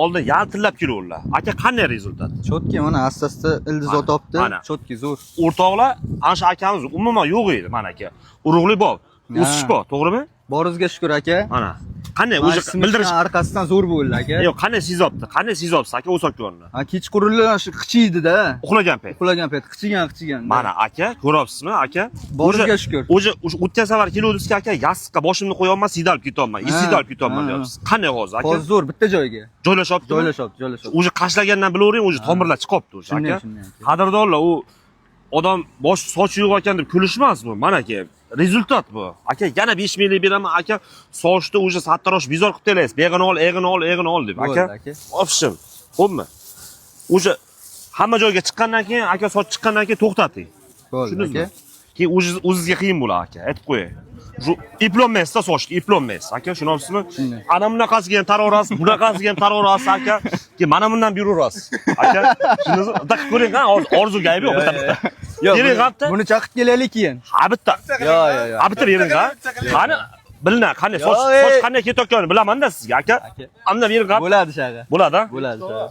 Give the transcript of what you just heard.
oldin yaltillab kelganlar. Aka qanday rezultat? Chotki mana asta-asta ildiz o'tibdi. Chotki zo'r. O'rtoqlar, ana shu akamiz umuman yo'q edi, mana aka. Urug'lik bor, o'sish bor, to'g'rimi? Boringizga shukr aka. Mana. Qanday o'zi bildirish orqasidan zo'r bo'ldi aka. Yo'q, qanday sezobdi? Qanday sezobsiz aka o'saklarni? Ha, kechqurunlar shu qichiydi-da. Uxlagan payt. Uxlagan payt qichigan. Mana aka, ko'ryapsizmi aka? Boringizga shukr. O'zi o'tgan safar keluvdingizki aka, yostiqqa boshimni qo'ya olmas, sidalib ketolman. Sidalib ketolman deyapsiz. Qanday hozir aka? Hozir zo'r bitta joyga. Joylashibdi. O'zi qashlagandan bilavering, o'zi tomirlar chiqibdi o'zi aka. Qadrdonlar, u odam bosh sochi yo'q ekan deb kulishmas bu. Mana aka, rezultat bu. Aka, yana 5 minglik beraman aka. Sochni o'zi sartarosh bizor qilib telaysiz. Beg'ini ol deb aka. Ofishim. Xo'pmi? O'zi hamma joyga chiqqandan keyin aka, soch chiqqandan keyin to'xtating. Bo'ldi aka. Keyin o'zingizga qiyin bo'ladi aka. Aytib qo'yay. Shu eplolmaysiz sochni, eplolmaysiz aka, tushunamsizmi? Ana bunaqasiga ham taraverasiz, bunaqasiga ham taraverasiz aka. Keyin mana bundan beraverasiz. Aka, shuni daq ko'ring, ha, orzuga ayb yo'q, bitta. Yo'q, bering qapti. Buni chaqib kelaylik keyin. Ha, bitta. Yo'q. Ha, bitta bering ha. Qani, bilna, qanday soch qanday ketayotganini bilaman-da sizga aka. Amna bering qapti. Bo'ladi shag'a. Bo'ladi-a? Bo'ladi shag'a.